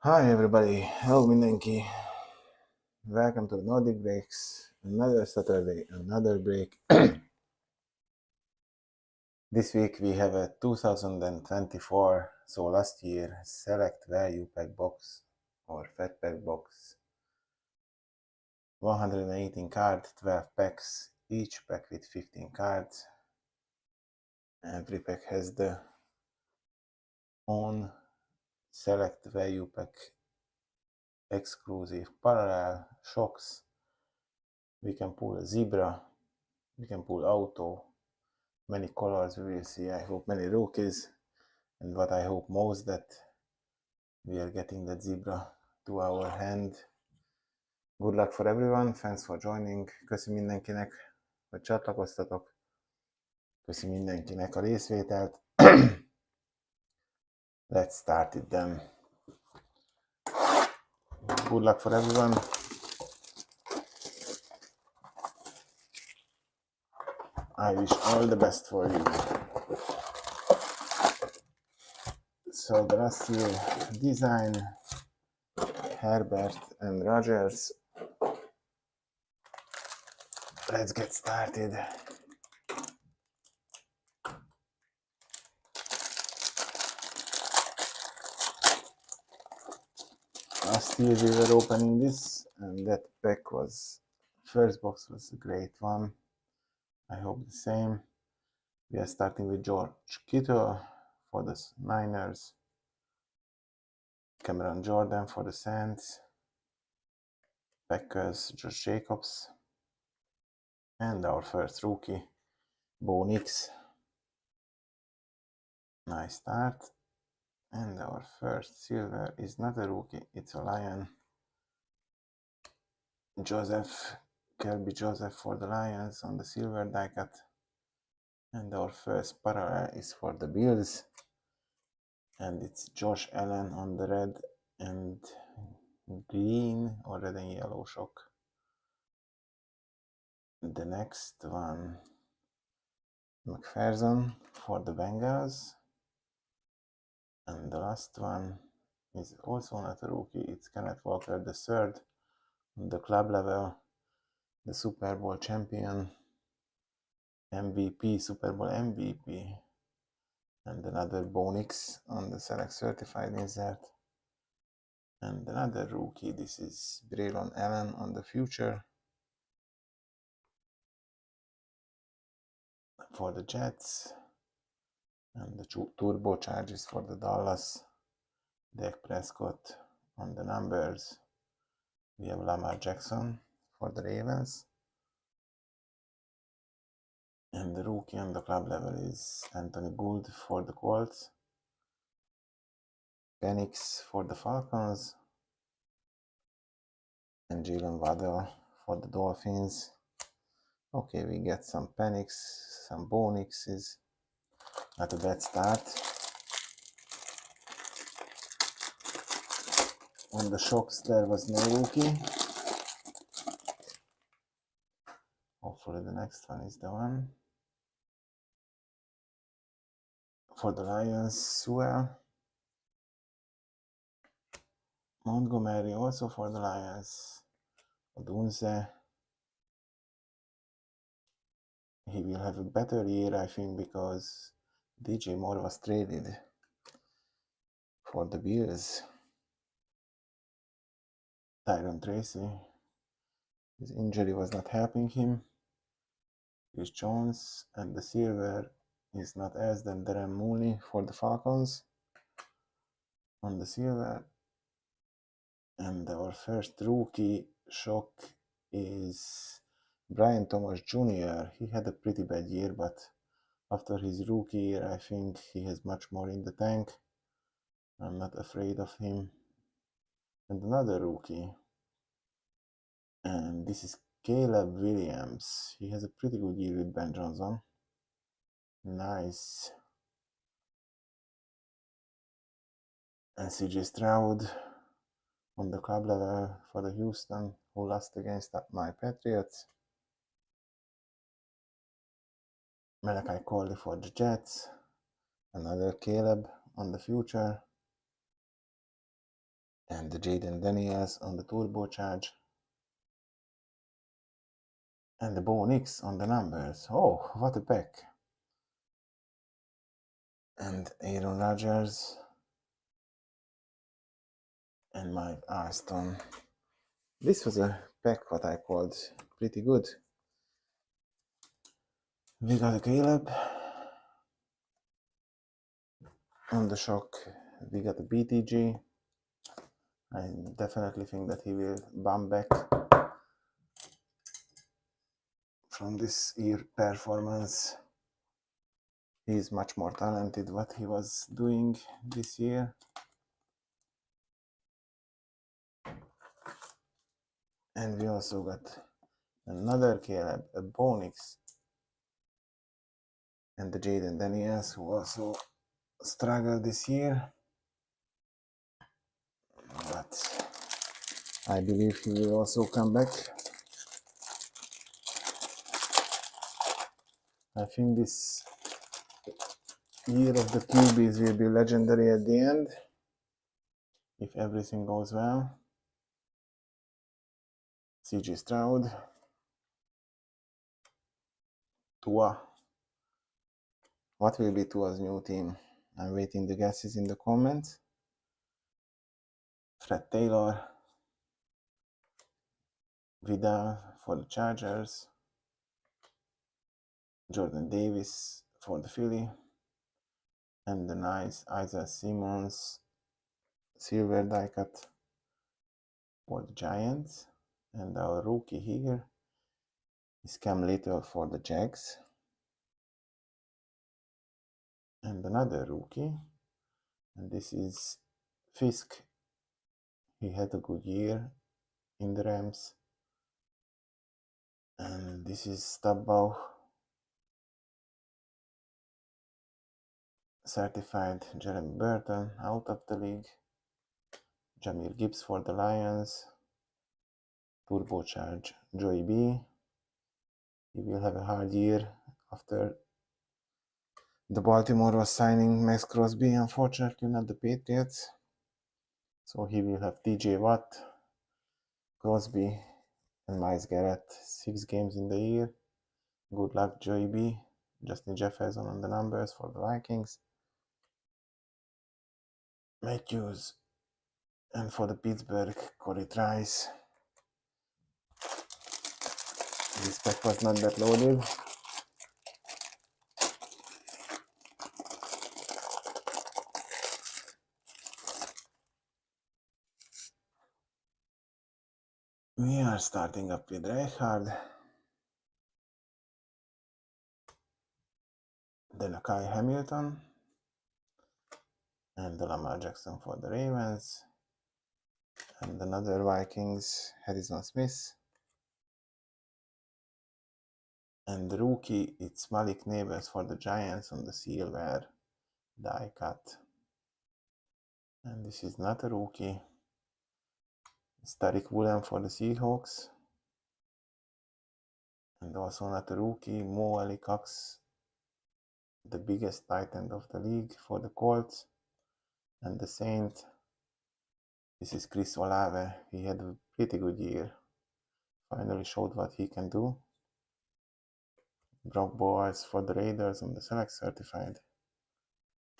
Hi everybody, hello mindenki. Welcome to Nordic Breaks. Another Saturday, another break. This week we have a 2024, so last year, Select Value Pack Box or Fat Pack Box. 118 cards, 12 packs, each pack with 15 cards. Every pack has the own Select Value Pack exclusive parallel shocks. We can pull a zebra, we can pull auto, many colors we will see. I hope many rookies, and what I hope most that we are getting that zebra to our hand. Good luck for everyone, thanks for joining, köszi mindenkinek, hogy csatlakoztatok, köszi mindenkinek a részvételt. Let's start it then. Good luck for everyone. I wish all the best for you. So the last year design, Herbert and Rogers. Let's get started. Last year we were opening this, and that pack was, first box was a great one. I hope the same. We are starting with George Kittle for the Niners, Cameron Jordan for the Saints, Packers, Josh Jacobs, and our first rookie, Bo Nix. Nice start. And our first silver is not a rookie, it's a Lion. Kelby Joseph for the Lions on the silver die cut. And our first parallel is for the Bills. And it's Josh Allen on the red and green or red and yellow shock. The next one, McPherson for the Bengals. And the last one is also not a rookie, it's Kenneth Walker the third on the club level, the Super Bowl champion, MVP, Super Bowl MVP, and another Bo Nix on the Select Certified insert, and another rookie, this is Braylon Allen on the future for the Jets, and the turbo charges for the Dallas, Dak Prescott on the numbers. We have Lamar Jackson for the Ravens, and the rookie on the club level is Anthony Gould for the Colts, Penix for the Falcons, and Jalen Waddell for the Dolphins. Okay, we get some Penix, some Bo Nixes, not a bad start. On the shocks there was no rookie. Hopefully the next one is the one. For the Lions, Sewell. Montgomery also for the Lions. Odunze. He will have a better year, I think, because DJ Moore was traded for the Bills. Tyron Tracy. His injury was not helping him. Chris Jones, and the silver is not else than Darren Mooney for the Falcons on the silver. And our first rookie shock is Brian Thomas Jr. He had a pretty bad year, but after his rookie year, I think he has much more in the tank. I'm not afraid of him. And another rookie, and this is Caleb Williams. He has a pretty good year with Ben Johnson. Nice. And CJ Stroud on the club level for the Houston, who lost against my Patriots. Malachi Corley for the Jets. Another Caleb on the future. And the Jaden Daniels on the turbocharge. And the Bo Nix on the numbers. Oh, what a pack. And Aaron Rodgers. And Mike Arston. This was a pack what I called pretty good. We got a Caleb. On the shock, we got a BTG. I definitely think that he will bump back from this year performance. He's much more talented what he was doing this year. And we also got another Caleb, a Bonix, and the Jaden Daniels, who also struggled this year. But I believe he will also come back. I think this year of the QBs will be legendary at the end, if everything goes well. CJ Stroud, Tua. What will be Tua's new team? I'm waiting the guesses in the comments. Fred Taylor, Vidal for the Chargers, Jordan Davis for the Philly, and the nice Isaiah Simmons silver die cut for the Giants. And our rookie here is Cam Little for the Jags. And another rookie, and this is Fisk. He had a good year in the Rams. And this is Stabau, certified Jeremy Burton out of the league. Jameer Gibbs for the Lions. Turbocharge Joey B. He will have a hard year after the Baltimore was signing Max Crosby, unfortunately not the Patriots. So he will have TJ Watt, Crosby, and Myles Garrett 6 games in the year. Good luck, Joey B. Justin Jefferson on the numbers for the Vikings. Matthews, and for the Pittsburgh, Corey Trice. This pack was not that loaded. We are starting up with Reichard, then a Kai Hamilton, and the Lamar Jackson for the Ravens, and another Vikings, Harrison Smith, and the rookie, it's Malik Neighbors for the Giants on the silver die cut. And this is not a rookie, it's Tariq Woolen for the Seahawks, and also not a rookie, Mo Ali Cox, the biggest tight end of the league for the Colts. And the Saint, this is Chris Olave. He had a pretty good year. Finally showed what he can do. Brock Bowers for the Raiders on the Select certified.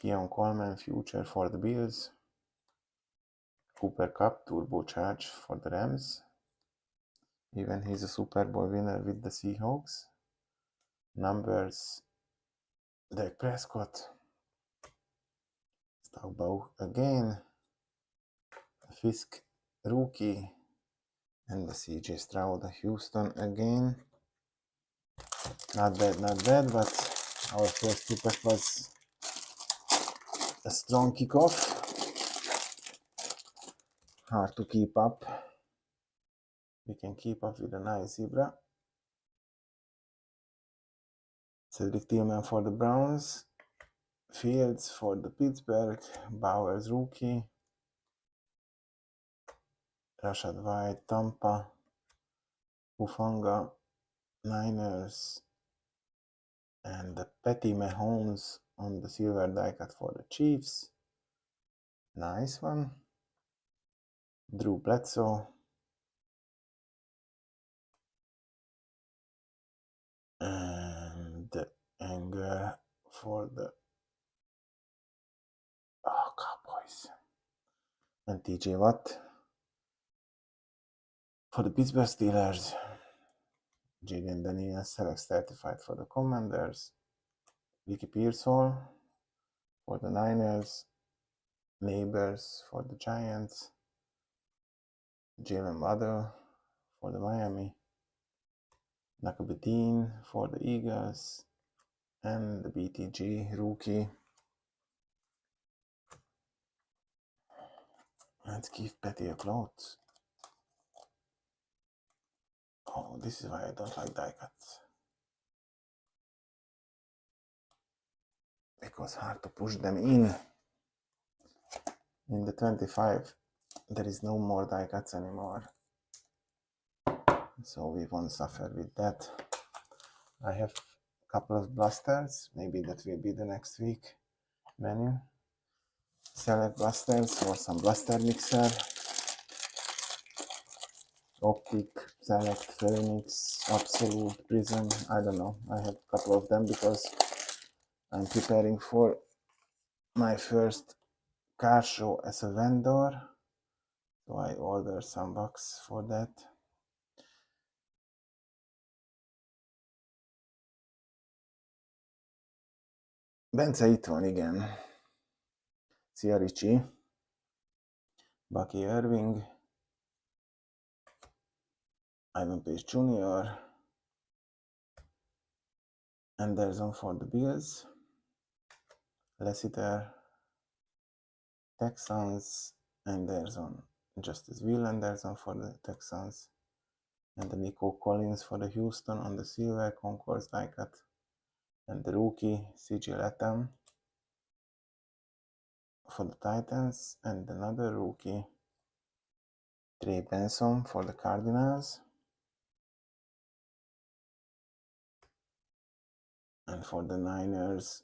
Keon Coleman future for the Bills. Cooper Cup turbocharge for the Rams. Even he's a Super Bowl winner with the Seahawks. Numbers, Dak Prescott. Staubach again. Fisk rookie. And the CJ Stroud Houston again. Not bad, but our first two pack was a strong kickoff. Hard to keep up. We can keep up with a nice zebra. Cedric Tillman for the Browns. Fields for the Pittsburgh. Bowers rookie. Rashad White, Tampa. Hufanga, Niners. And the Patty Mahomes on the silver die cut for the Chiefs. Nice one. Drew Bledsoe, and Anger for the Cowboys, and TJ Watt for the Pittsburgh Steelers. Jaden Daniels Select certified for the Commanders. Ricky Pearsall for the Niners. Neighbors for the Giants. Jalen Waddle for the Miami. Nakabedin for the Eagles. And the BTG rookie. Let's give Petty a cloth. Oh, this is why I don't like die cuts. Because hard to push them in. In the 25, there is no more die cuts anymore. So we won't suffer with that. I have a couple of blasters. Maybe that will be the next week menu. Select blasters or some blaster mixer. Optic, Select, Phoenix, Absolute, Prism. I don't know. I have a couple of them because I'm preparing for my first car show as a vendor. So I ordered some box for that. Bence itt van, igen. Szia Ricsi. Bucky Irving. Ivan Pace Jr. Anderson for the Bills. Lassiter. Texans. Anderson. Justice Will Anderson for the Texans. And the Nico Collins for the Houston on the silver concourse die cut. And the rookie CJ Latham for the Titans. And another rookie Trey Benson for the Cardinals. And for the Niners,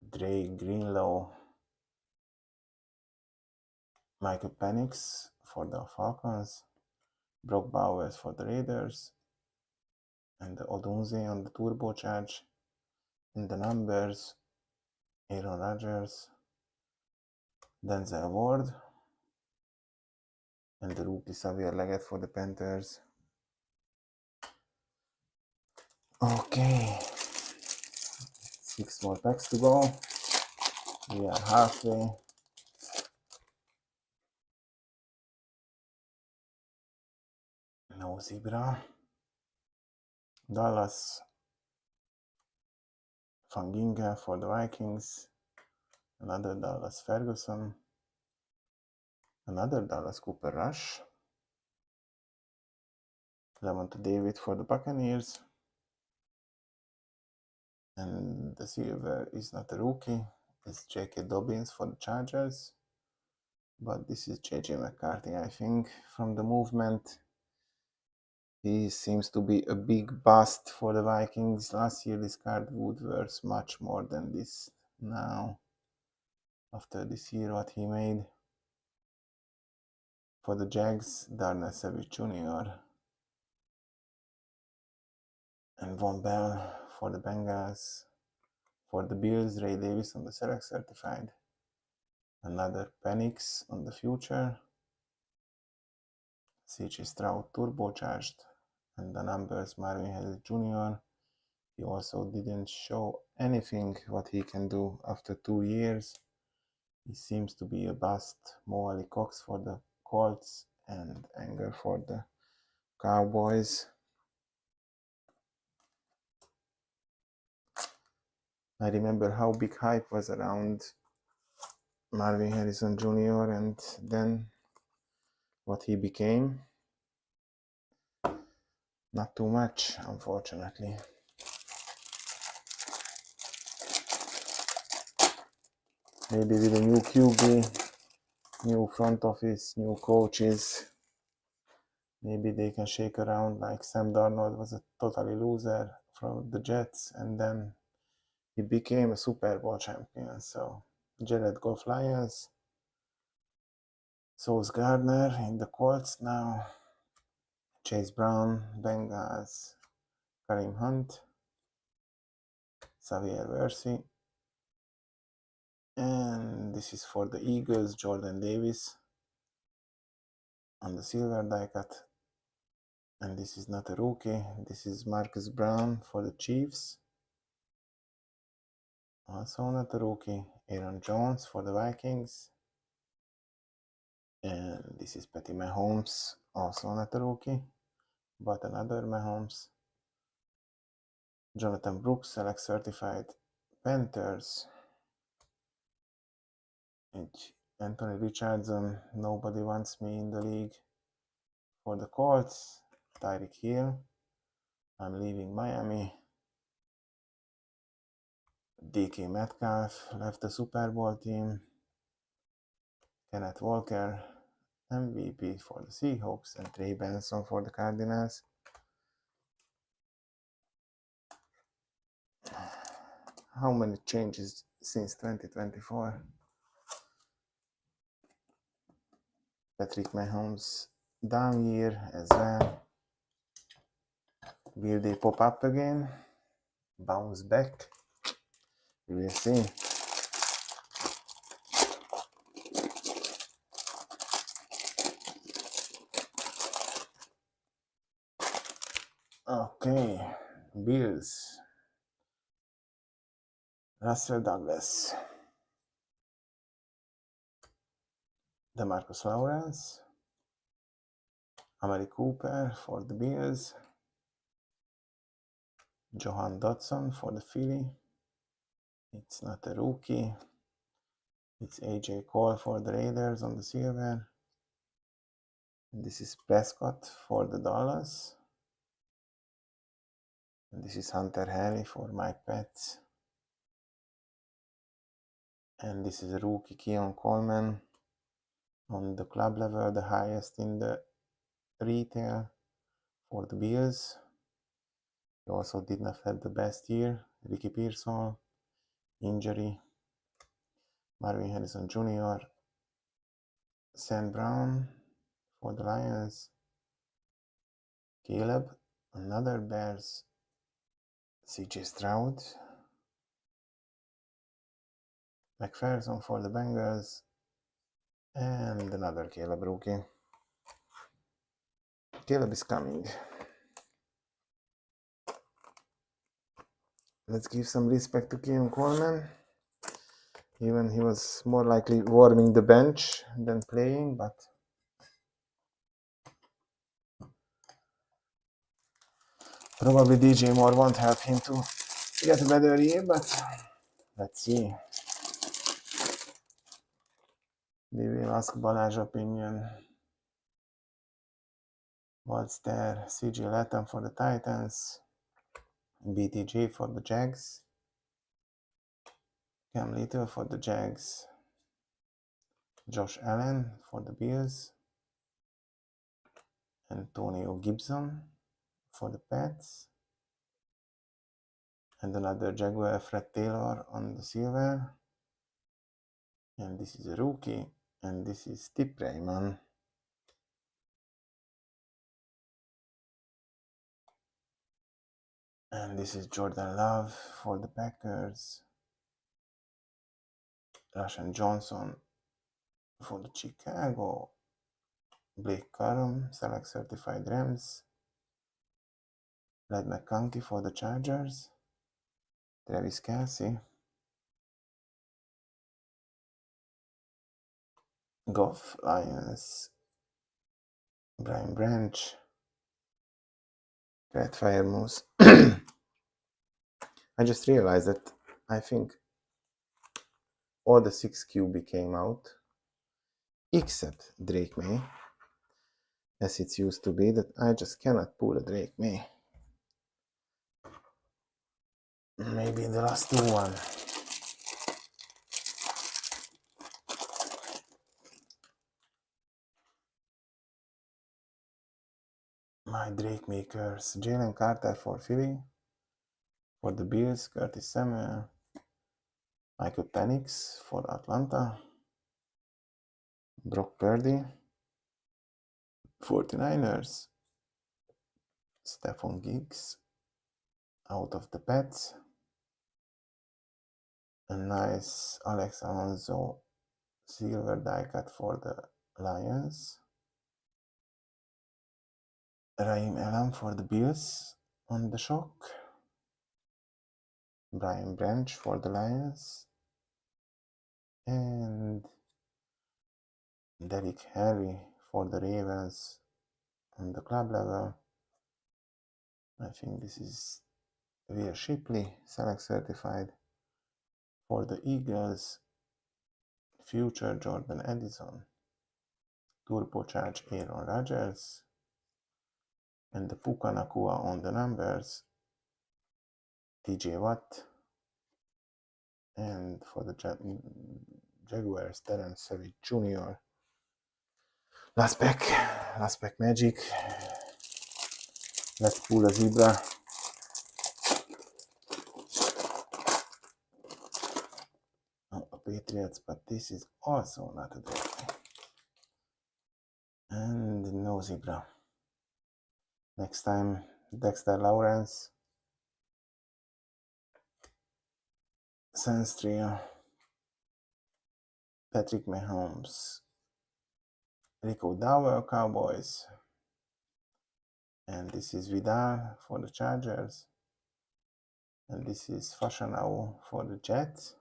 Dre Greenlaw, Michael Penix for the Falcons, Brock Bowers for the Raiders, and the Odunze on the turbocharge. In the numbers, Aaron Rodgers, Denzel Ward, and the rookie Xavier Leggett for the Panthers. Okay, 6 more packs to go. We are halfway. No zebra. Dallas, Van Ginga for the Vikings. Another Dallas Ferguson. Another Dallas Cooper Rush. Lavonte David for the Buccaneers. And the silver is not a rookie. It's J.K. Dobbins for the Chargers. But this is J.J. McCarthy, I think, from the movement. He seems to be a big bust for the Vikings. Last year this card would worth much more than this now. After this year what he made. For the Jags, Darnell Savage Jr. And Von Bell for the Bengals. For the Bills, Ray Davis on the Select certified. Another Penix on the future. C.J. Stroud turbocharged. And the numbers Marvin Harris Jr. He also didn't show anything what he can do after 2 years. He seems to be a bust. Mo Ali Cox for the Colts and Anger for the Cowboys. I remember how big hype was around Marvin Harrison Jr. and then what he became. Not too much, unfortunately. Maybe with a new QB, new front office, new coaches, maybe they can shake around. Like Sam Darnold was a totally loser from the Jets and then he became a Super Bowl champion. So Jared Goff Lions, Sauce Gardner in the Colts now. Chase Brown, Bengals, Kareem Hunt, Xavier Worthy. And this is for the Eagles, Jordan Davis on the silver die cut. And this is not a rookie. This is Marcus Brown for the Chiefs. Also not a rookie. Aaron Jones for the Vikings. And this is Patty Mahomes, also not a rookie, but another Mahomes. Jonathan Brooks, Select Certified Panthers. Anthony Richardson, nobody wants me in the league. For the Colts, Tyreek Hill, I'm leaving Miami. DK Metcalf left the Super Bowl team. Kenneth Walker, MVP for the Seahawks, and Trey Benson for the Cardinals. How many changes since 2024? Patrick Mahomes down year as well. Will they pop up again? Bounce back? We will see. Okay, Bills. Russell Douglas. DeMarcus Lawrence. Amari Cooper for the Bills. Johan Dotson for the Philly. It's not a rookie. It's AJ Cole for the Raiders on the silver. And this is Prescott for the Dallas. And this is Hunter Henry for Mike Pets. And this is a rookie Keon Coleman on the club level, the highest in the retail for the Bills. He also did not have the best year. Ricky Pearsall, injury. Marvin Harrison Jr., Sam Brown for the Lions. Caleb, another Bears. CJ Stroud. McPherson for the Bengals. And another Caleb rookie. Caleb is coming. Let's give some respect to Keon Coleman. Even he was more likely warming the bench than playing, but probably DJ Moore won't help him to get a better year, but let's see. We will ask Balázs opinion. What's there? CJ Latham for the Titans. BTG for the Jags. Cam Little for the Jags. Josh Allen for the Bills. Antonio Gibson for the Pats. And another Jaguar, Fred Taylor on the silver. And this is a rookie. And this is Tip Rayman. And this is Jordan Love for the Packers. Rashan Johnson for the Chicago. Blake Corum, Select Certified Rams. Red McConkey for the Chargers. Travis Kelce. Goff, Lions. Brian Branch. Red Firemoose. I just realized that I think all the 6 QB came out, except Drake May, as it used to be that I just cannot pull a Drake May. Maybe in the last 2-1. My Drake makers: Jalen Carter for Philly. For the Bills, Curtis Samuel. Michael Penix for Atlanta. Brock Purdy. 49ers. Stephon Diggs. Out of the Pets. A nice Alex Alonso silver die cut for the Lions. Raheem Allen for the Bills on the shock. Brian Branch for the Lions. And Derrick Henry for the Ravens on the club level. I think this is Will Shipley, Select certified for the Eagles. Future Jordan Addison. Turbocharge Aaron Rodgers. And the Puka Nakua on the numbers. TJ Watt. And for the Jaguars, Terrence Savage Jr. Last pack Magic. Let's pull a zebra. Oh, a Patriots, but this is also not a draft. And no zebra. Next time, Dexter Lawrence. Sandstria. Patrick Mahomes. Rico Dowell, Cowboys. And this is Vidal for the Chargers. And this is Fashanau for the Jets.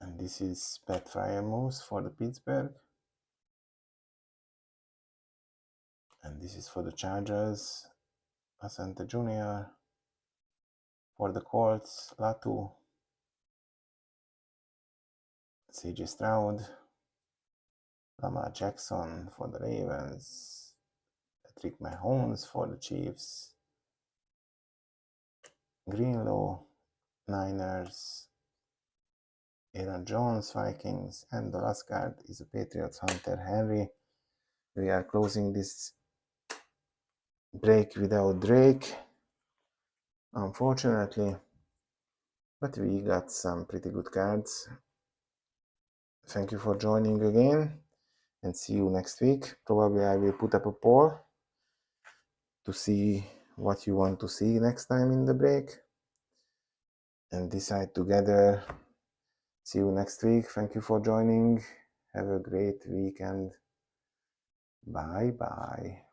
And this is Pat Fryermuth for the Pittsburgh. And this is for the Chargers. Asante Jr. For the Colts, Latu. CJ Stroud. Lamar Jackson for the Ravens. Patrick Mahomes for the Chiefs. Greenlaw, Niners. Aaron Jones, Vikings. And the last card is a Patriots, Hunter Henry. We are closing this break without Drake, unfortunately, but we got some pretty good cards. Thank you for joining again, and see you next week. Probably I will put up a poll to see what you want to see next time in the break and decide together. See you next week. Thank you for joining. Have a great weekend. Bye bye.